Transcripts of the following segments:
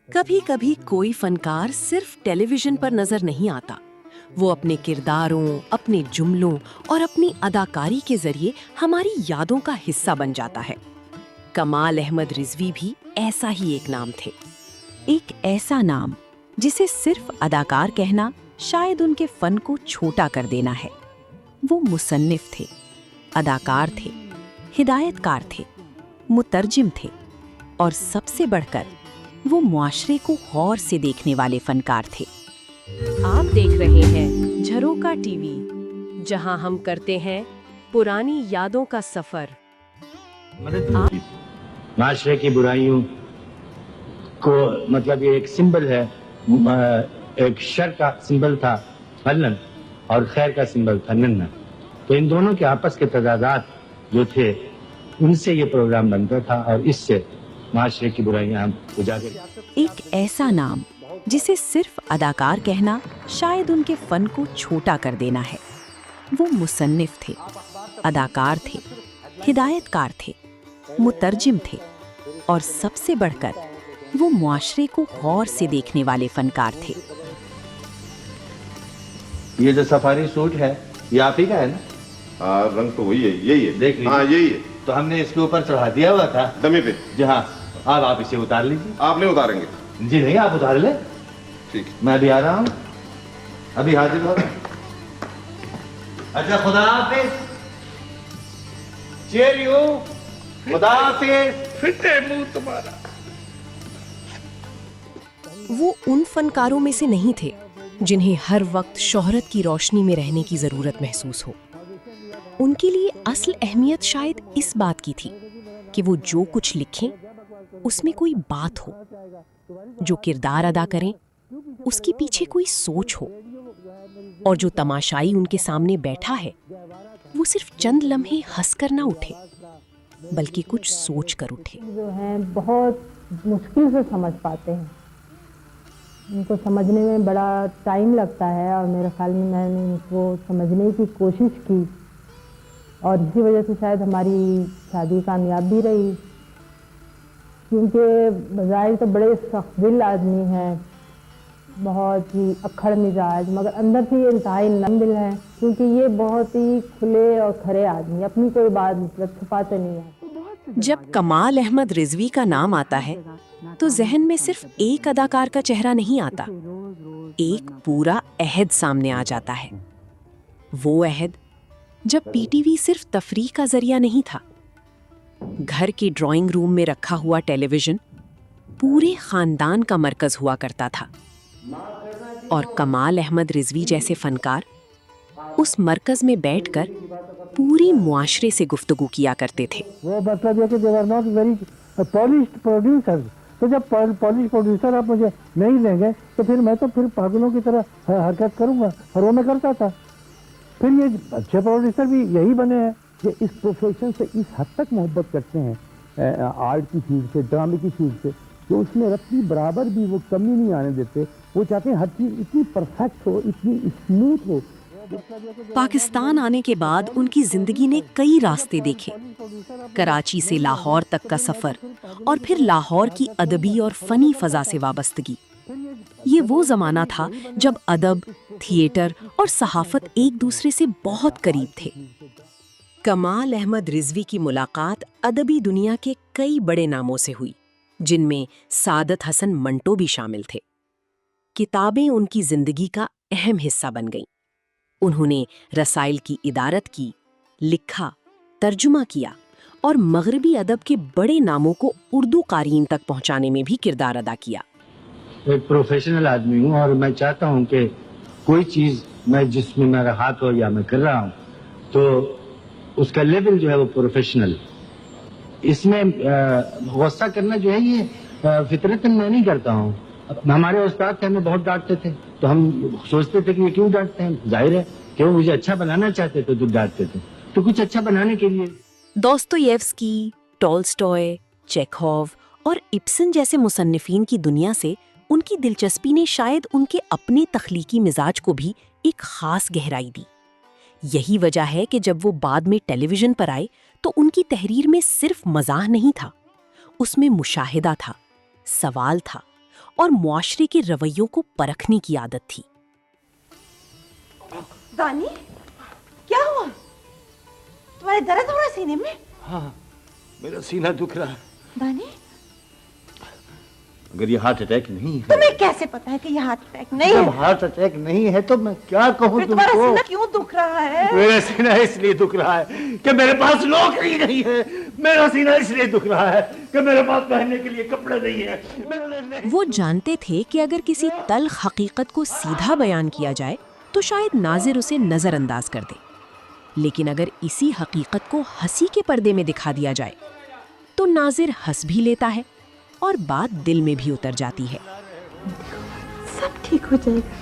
कभी कभी कोई फनकार सिर्फ टेलीविजन पर नजर नहीं आता, वो अपने किरदारों, अपने जुमलों और अपनी अदाकारी के जरिए हमारी यादों का हिस्सा बन जाता है। कमाल अहमद रिजवी भी ऐसा ही एक नाम थे। एक ऐसा नाम जिसे सिर्फ अदाकार कहना शायद उनके फन को छोटा कर देना है। वो मुसन्निफ थे, अदाकार थे, हिदायतकार थे, मुतरजिम थे और सबसे बढ़कर वो मुआशरे को गौर से देखने वाले फनकार थे। आप देख रहे हैं झरोका टीवी, जहां हम करते हैं पुरानी यादों का सफर। माशरे की बुराइयों को मतलब ये एक सिंबल है, एक शर का सिंबल था फलन और खैर का सिंबल था नन्ना। तो इन दोनों के आपस के तजादात जो थे उनसे ये प्रोग्राम बनता था और इससे माशरे की बुराइयां हम उजागर। एक ऐसा नाम जिसे सिर्फ अदाकार कहना शायद उनके फन को छोटा कर देना है। वो मुसन्निफ थे, अदाकार थे, हिदायतकार थे, मुतरजिम थे और सबसे बढ़कर वो मुआशरे को गौर से देखने वाले फनकार थे। ये जो सफारी सूट है ये आप ही का है ना? हाँ, रंग तो वही है, यही है। देख लीजिए। हाँ, यही है। तो हमने इसके ऊपर चढ़ा दिया हुआ था डमी पे। जी हाँ, अब आप इसे उतार लीजिए। आप नहीं उतारेंगे? जी नहीं, आप उतार ले। ठीक है। मैं अभी आ रहा हूँ, अभी हाजिर हो। अच्छा, खुदा हाफिज। चेयर यू, खुदा हाफिज। फिटे मुंह तुम्हारा। वो उन फनकारों में से नहीं थे जिन्हें हर वक्त शोहरत की रोशनी में रहने की जरूरत महसूस हो। उनके लिए असल अहमियत शायद इस बात की थी कि वो जो कुछ लिखें उसमें कोई बात हो, जो किरदार अदा करें उसके पीछे कोई सोच हो, और जो तमाशाई उनके सामने बैठा है वो सिर्फ चंद लम्हे हंसकर ना उठे बल्कि कुछ सोच कर उठे। जो हैं बहुत मुश्किल से समझ पाते हैं, उनको समझने में बड़ा टाइम लगता है और मेरे ख्याल में मैंने उनको समझने की कोशिश की और इसी वजह से शायद हमारी शादी कामयाब भी रही, क्योंकि बज़ाहिर तो बड़े सख्त दिल आदमी हैं, बहुत ही अक्खड़ मिजाज, मगर अंदर से ये इंतहाई नम दिल हैं, क्योंकि ये बहुत ही खुले और खरे आदमी, अपनी कोई बात मतलब छुपाते नहीं हैं। जब कमाल अहमद रिजवी का नाम आता है तो जहन में सिर्फ एक अदाकार का चेहरा नहीं आता, एक पूरा अहद सामने आ जाता है। वो अहद जब पीटीवी सिर्फ तफरीह का जरिया नहीं था, घर के ड्राइंग रूम में रखा हुआ टेलीविजन पूरे खानदान का मरकज हुआ करता था और कमाल अहमद रिजवी जैसे फनकार उस मरकज में बैठकर पूरी मुआशरे से गुफ्तगू किया करते थे। वो मतलब है कि they are not very polished producer. तो जब पॉलिश प्रोड्यूसर आप मुझे नहीं देंगे तो फिर पागलों की तरह हरकत करूंगा, और वो मैं करता था। फिर ये अच्छे प्रोड्यूसर भी यही बने हैं कि इस प्रोफेशन से इस हद तक मोहब्बत करते हैं, आर्ट की फील्ड से, ड्रामे की फील्ड से, कि उसमें रत्ती बराबर भी वो कमी नहीं आने देते। वो चाहते हैं हर चीज़ इतनी परफेक्ट हो, इतनी स्मूथ हो। पाकिस्तान आने के बाद उनकी जिंदगी ने कई रास्ते देखे, कराची से लाहौर तक का सफर और फिर लाहौर की अदबी और फनी फजा से वाबस्तगी। ये वो जमाना था जब अदब, थिएटर और सहाफत एक दूसरे से बहुत करीब थे। कमाल अहमद रिजवी की मुलाकात अदबी दुनिया के कई बड़े नामों से हुई, जिनमें सादत हसन मंटो भी शामिल थे। किताबें उनकी जिंदगी का अहम हिस्सा बन गईं। उन्होंने रसाइल की इदारत की, लिखा, तर्जुमा किया और मगरबी अदब के बड़े नामों को उर्दू कारीन तक पहुंचाने में भी किरदार अदा किया। एक प्रोफेशनल आदमी हूँ और मैं चाहता हूँ कि कोई चीज़ मैं जिसमें मेरा हाथ हो या मैं कर रहा हूँ तो उसका लेवल जो है वो प्रोफेशनल। इसमें गुस्सा करना जो है ये फितरतन मैं नहीं करता हूँ। हमारे उस्ताद थे, हमें बहुत डांटते थे तो हम सोचते थे कि ये क्यों डांटते हैं, जाहिर है कि वो मुझे अच्छा बनाना चाहते थे तो डांटते थे। तो कुछ अच्छा बनाने के लिए दोस्तोयेव्स्की, टॉल्स्टॉय, चेखोव और इब्सन जैसे मुसन्निफीन की दुनिया से उनकी दिलचस्पी ने शायद उनके अपने तख्लीकी मिजाज को भी एक खास गहराई दी। यही वजह है कि जब वो बाद में टेलीविजन पर आए तो उनकी तहरीर में सिर्फ मजाह नहीं था, उसमें मुशाहिदा था, सवाल था और मुआशरे के रवैयों को परखने की आदत थी। दानी, क्या हुआ? तुम्हारे दर्द हो रहा है सीने में? हाँ, मेरा सीना दुख रहा है। दानी, अगर ये हार्ट अटैक नहीं है, तुम्हें कैसे पता है कि ये हार्ट अटैक नहीं जब है? हार्ट अटैक नहीं है तो मैं क्या कहूँ फिर तुम्हारा तुमको? सीना क्यों दुख रहा है? मेरा सीना इसलिए दुख रहा है कि मेरे पास नौकरी नहीं है। मेरा सीना इसलिए दुख रहा है कि मेरे पास पहनने के लिए कपड़े नहीं है। वो जानते थे कि अगर किसी तल्ख हकीकत को सीधा बयान किया जाए तो शायद नाजिर उसे नज़रअंदाज कर दे, लेकिन अगर इसी हकीकत को हंसी के पर्दे में दिखा दिया जाए तो नाजिर हंस भी लेता है और बात दिल में भी उतर जाती है। सब ठीक हो जाएगा,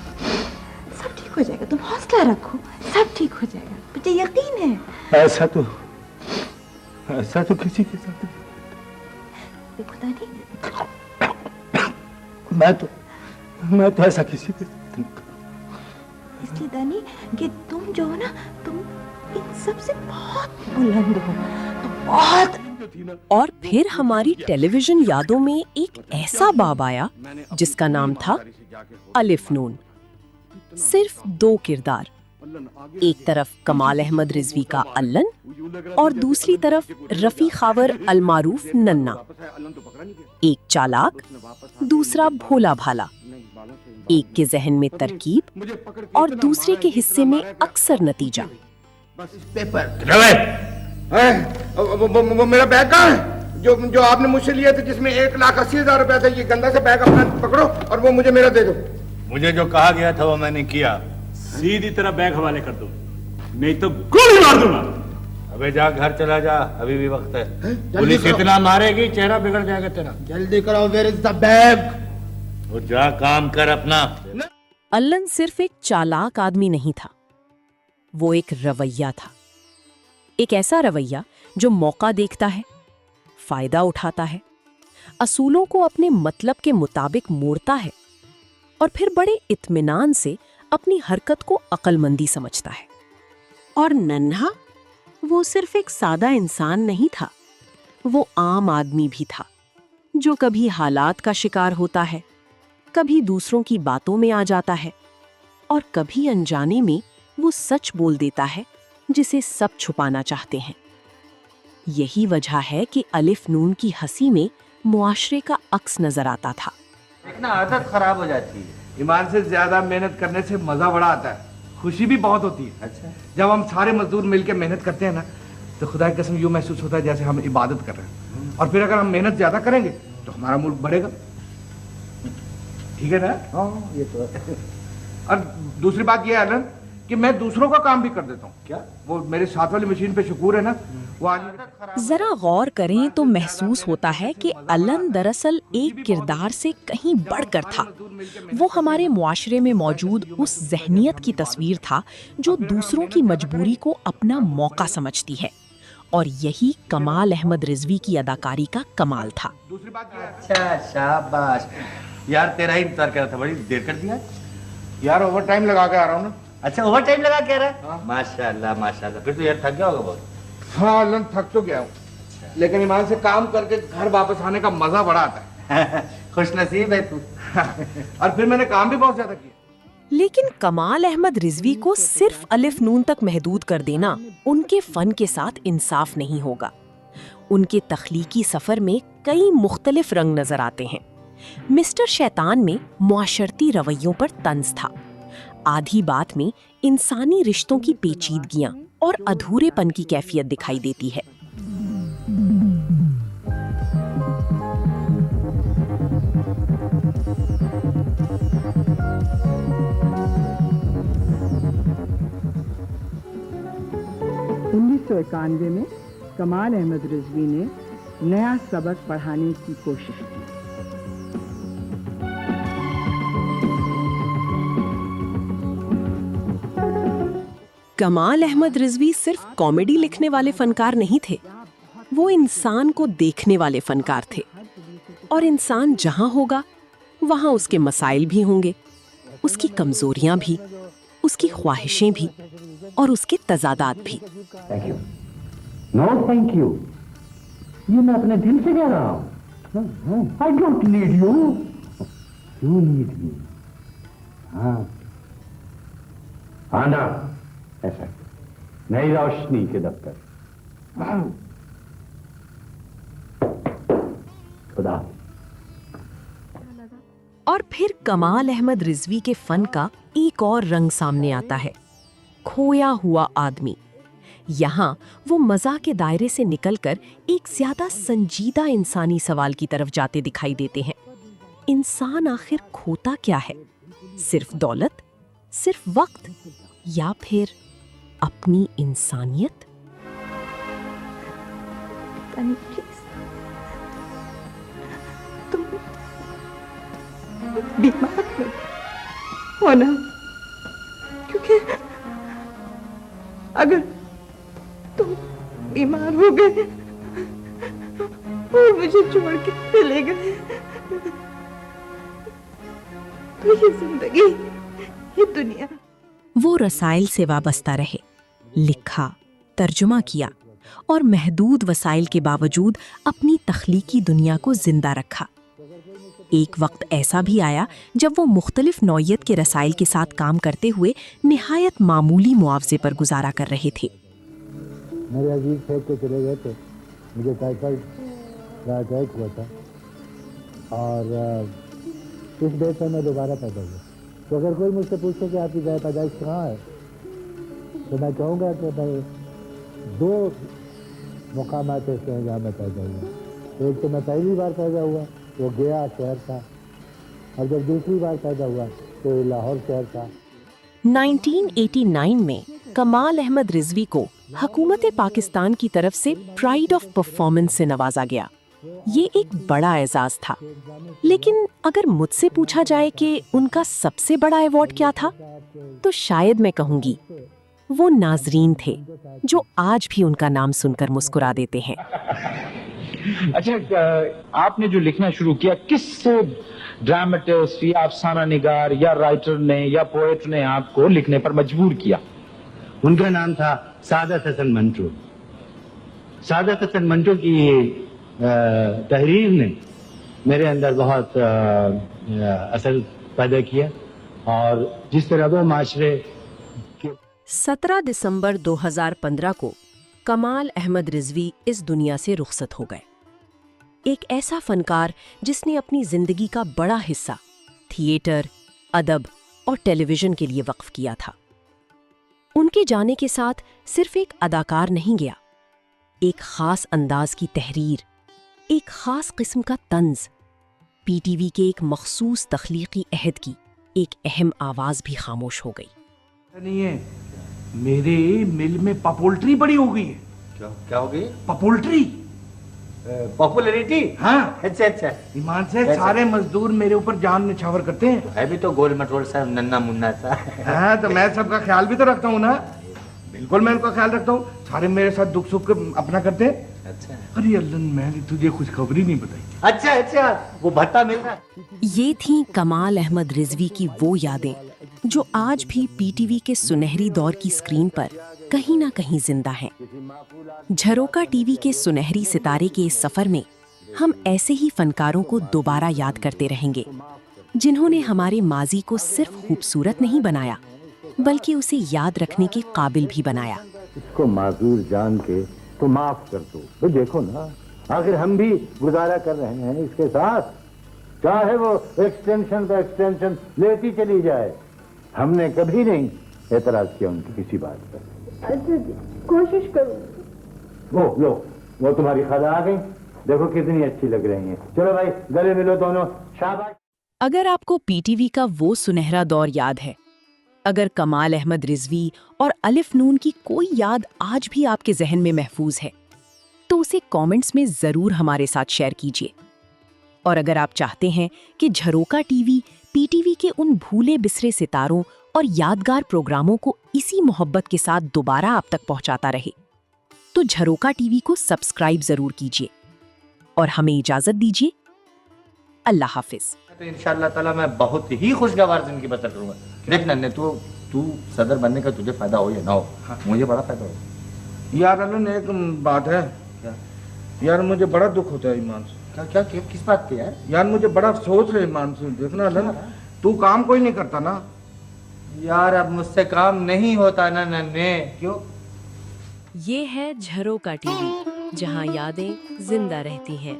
सब ठीक हो जाएगा, तुम हौसला रखो, सब ठीक हो जाएगा, मुझे यकीन है। ऐसा तो किसी के साथ नहीं। देखो दानी, मैं तो ऐसा किसी के साथ नहीं करूं। इसलिए दानी कि तुम जो हो ना, तुम इन सब से बहुत बुलंद हो, तुम बहुत। और फिर हमारी टेलीविजन यादों में एक ऐसा बाब आया जिसका नाम था अलिफ नून। सिर्फ 2 किरदार, एक तरफ कमाल अहमद रिजवी का अल्लन और दूसरी तरफ रफी खावर अलमारूफ नन्ना। एक चालाक, दूसरा भोला भाला, एक के जहन में तरकीब और दूसरे के हिस्से में अक्सर नतीजा। वो मेरा बैग कहाँ है जो आपने मुझसे लिया था, जिसमें 1,80,000 रुपया था। ये गंदा से बैग अपना पकड़ो और वो मुझे मेरा दे दो। मुझे जो कहा गया था वो मैंने किया। सीधी तरह बैग हवाले कर दो, नहीं तो गोली मार दूंगा। अबे जा, घर चला जा, अभी भी वक्त है। पुलिस इतना मारेगी चेहरा बिगड़ जाएगा तेरा। जल्दी करो, वेयर इज द बैग? वो जा, काम कर अपना। अल्लन सिर्फ एक चालाक आदमी नहीं था, वो एक रवैया था। एक ऐसा रवैया जो मौका देखता है, फायदा उठाता है, असूलों को अपने मतलब के मुताबिक मोड़ता है और फिर बड़े इत्मीनान से अपनी हरकत को अक्लमंदी समझता है। और नन्हा, वो सिर्फ एक सादा इंसान नहीं था, वो आम आदमी भी था जो कभी हालात का शिकार होता है, कभी दूसरों की बातों में आ जाता है और कभी अनजाने में वो सच बोल देता है जिसे सब छुपाना चाहते हैं। यही वजह है कि अलिफ नून की हंसी में मुआशरे का अक्स नजर आता था। एक ना आदत खराब हो जाती है। ईमान से ज्यादा मेहनत करने से मजा बड़ा आता है, खुशी भी बहुत होती है। अच्छा, जब हम सारे मजदूर मिलकर मेहनत करते हैं ना, तो खुदा की कसम यूं महसूस होता है जैसे हम इबादत कर रहे हैं। और फिर अगर हम मेहनत ज्यादा करेंगे तो हमारा मुल्क बढ़ेगा। ठीक है ना? हाँ, ये तो है। और दूसरी बात ये है अलन कि मैं दूसरों का काम भी कर देता हूँ। क्या? वो मेरे साथ वाली मशीन पे शुक्र है ना, वो आज। जरा गौर करें तो महसूस होता है कि अलन दरअसल एक किरदार से कहीं बढ़कर था। वो हमारे मुआशरे में मौजूद उस जहनियत की तस्वीर था जो दूसरों की मजबूरी को अपना मौका समझती है, और यही कमाल अहमद रिजवी की अदाकारी का कमाल था। दूसरी बात ये। अच्छा, शाबाश यार, तेरा ही इंतजार कर रहा था, बड़ी देर कर दिया यार। ओवर टाइम लगा के आ रहा हूँ ना। अच्छा, ओवर टाइम लगा के आ रहा है? हाँ। माशाल्लाह माशाल्लाह, फिर तो यार थक गया होगा बहुत। हाँ अल्लाह, थक तो गया हूँ, लेकिन ईमान से काम करके घर वापस आने का मजा बड़ा आता है। खुश नसीब है तू। और फिर मैंने काम भी बहुत ज्यादा किया। लेकिन कमाल अहमद रिजवी को सिर्फ अलिफ नून तक महदूद कर देना उनके फन के साथ इंसाफ नहीं होगा। उनके तख्लीकी सफर में कई मुख्तलिफ रंग नजर आते हैं। मिस्टर शैतान में मुआशरती रवैयों पर तंज था। आधी बात में इंसानी रिश्तों की पेचीदगियां और अधूरेपन की कैफियत दिखाई देती है। में कमाल अहमद रिजवी ने नया सबक पढ़ाने की कोशिश की। कमाल अहमद रिजवी सिर्फ कॉमेडी लिखने वाले फनकार नहीं थे, वो इंसान को देखने वाले फनकार थे। और इंसान जहां होगा वहां उसके मसाइल भी होंगे, उसकी कमजोरियां भी, उसकी ख्वाहिशें भी और उसके तजादात भी। Thank you. No thank you, ये मैं अपने दिल से कह रहा हूँ। I don't need you. You need me. हाँ आना ऐसा नई रोशनी के दफ्तर खुदा। और फिर कमाल अहमद रिजवी के फन का एक और रंग सामने आता है, खोया हुआ आदमी। यहाँ वो मज़ाक के दायरे से निकलकर एक ज्यादा संजीदा इंसानी सवाल की तरफ जाते दिखाई देते हैं। इंसान आखिर खोता क्या है? सिर्फ दौलत, सिर्फ वक्त, या फिर अपनी इंसानियत? तनी प्लीज, तुम बीमार मत होना, क्योंकि अगर तुम बीमार हो गए और मुझे छोड़ के चले गए तो ये जिंदगी, ये दुनिया। वो रसाइल से वाबस्ता रहे, लिखा, तर्जुमा किया और महदूद वसाइल के बावजूद अपनी तख्लीकी दुनिया को जिंदा रखा। एक वक्त ऐसा भी आया जब वो मुख्तलिफ नौइयत के रसाइल के साथ काम करते हुए निहायत मामूली मुआवजे पर गुजारा कर रहे थे। मेरे अजीज फेंक के चले गए थे, मुझे टाइफाइड का अटैक हुआ था और इस डेट पर मैं दोबारा पैदा हुआ। तो अगर कोई मुझसे पूछे कि आपकी जगह पैदाइश कहाँ है, तो मैं कहूँगा कि मैं 2 मुकामात ऐसे हैं जहाँ मैं पैदा हुआ। एक तो मैं पहली बार पैदा हुआ, वो गया शहर था, और जब दूसरी बार पैदा हुआ तो लाहौर शहर था। 1989 में कमाल अहमद रिजवी को हुकूमत पाकिस्तान की तरफ से प्राइड ऑफ परफॉर्मेंस से नवाजा गया। ये एक बड़ा एजाज था, लेकिन अगर मुझसे पूछा जाए कि उनका सबसे बड़ा अवार्ड क्या था, तो शायद मैं कहूंगी वो नाजरीन थे जो आज भी उनका नाम सुनकर मुस्कुरा देते हैं। अच्छा, आपने जो लिखना शुरू किया, किस ड्रामेटिस्ट या अफसाना निगार या राइटर ने या पोएट ने आपको लिखने पर मजबूर किया? उनका नाम था सादत हसन मंटो। सादत हसन मंटो की तहरीर ने मेरे अंदर बहुत असर पैदा किया, और जिस तरह वो माशरे 17 दिसंबर 2015 को कमाल अहमद रिजवी इस दुनिया से रुखसत हो गए। एक ऐसा फनकार जिसने अपनी जिंदगी का बड़ा हिस्सा थिएटर, अदब और टेलीविजन के लिए वक्फ किया था। उनके जाने के साथ सिर्फ एक अदाकार नहीं गया, एक खास अंदाज की तहरीर, एक खास किस्म का तंज, पीटीवी के एक मखसूस तख्लीकी अहद की एक अहम आवाज भी खामोश हो गई। नहीं है, मेरे मिल में पपोल्ट्री बड़ी हो गई है। क्या हो गई? पपोल्ट्री, पॉपुलैरिटी। हाँ अच्छा अच्छा। ईमान से सारे मजदूर मेरे ऊपर जान निछावर करते हैं। है भी तो गोल मटोल सा, नन्ना मुन्ना सा। हाँ, तो मैं सबका ख्याल भी तो रखता हूँ ना। बिल्कुल मैं उनका ख्याल रखता हूँ, सारे मेरे साथ दुख सुख अपना करते हैं। अच्छा। अरे अल्लाह, मैंने तुझे खुशखबरी नहीं बताई। अच्छा अच्छा, वो भत्ता मिल रहा है। ये थी कमाल अहमद रिजवी की वो यादें जो आज भी पीटीवी के सुनहरी दौर की स्क्रीन पर कहीं ना कहीं जिंदा हैं। झरोका टीवी के सुनहरी सितारे के इस सफर में हम ऐसे ही फनकारों को दोबारा याद करते रहेंगे, जिन्होंने हमारे माजी को सिर्फ खूबसूरत नहीं बनाया, बल्कि उसे याद रखने के काबिल भी बनाया। इसको माजूर जान के तो माफ कर दो। तो देखो ना, आखिर हम भी गुजारा कर रहे हैं इसके साथ, चाहे वो एक्सटेंशन पे एक्सटेंशन लेती चली जाए। हमने कभी नहीं एतराज किया उनकी किसी बात पर। अच्छा जी, कोशिश करूँ। वो तुम्हारी खाला आ गई, देखो कितनी अच्छी लग रही हैं। चलो भाई, गले मिलो दोनों, शाबाश। अगर आपको पीटीवी का वो सुनहरा दौर याद है, अगर कमाल अहमद रिजवी और अलिफ नून की कोई याद आज भी आपके जहन में महफूज है, तो उसे कमेंट्स में जरूर हमारे साथ शेयर कीजिए। और अगर आप चाहते हैं कि झरोका टीवी पीटीवी के उन भूले बिसरे सितारों और यादगार प्रोग्रामों को इसी मोहब्बत के साथ दोबारा आप तक पहुंचाता रहे, तो झरोका टीवी को सब्सक्राइब जरूर कीजिए और हमें इजाजत दीजिए। अल्लाह हाफिज। तो इंशाअल्लाह ताला मैं बहुत ही खुशगवार जिंदगी बसर करूंगा। देख नन्हे, तू सदर बनने का तुझे फायदा हो या ना हो, मुझे बड़ा फायदा हो। यार अल्लाह ने एक बात है, क्या यार, मुझे बड़ा दुख होता है ईमान से। क्या किस बात पे यार? यार मुझे बड़ा अफसोस है हिमांशु, देखना ना तू काम कोई नहीं करता ना यार अब मुझसे काम नहीं होता ना नन्हे। क्यों? ये है झरोका टीवी, जहां यादें जिंदा रहती हैं।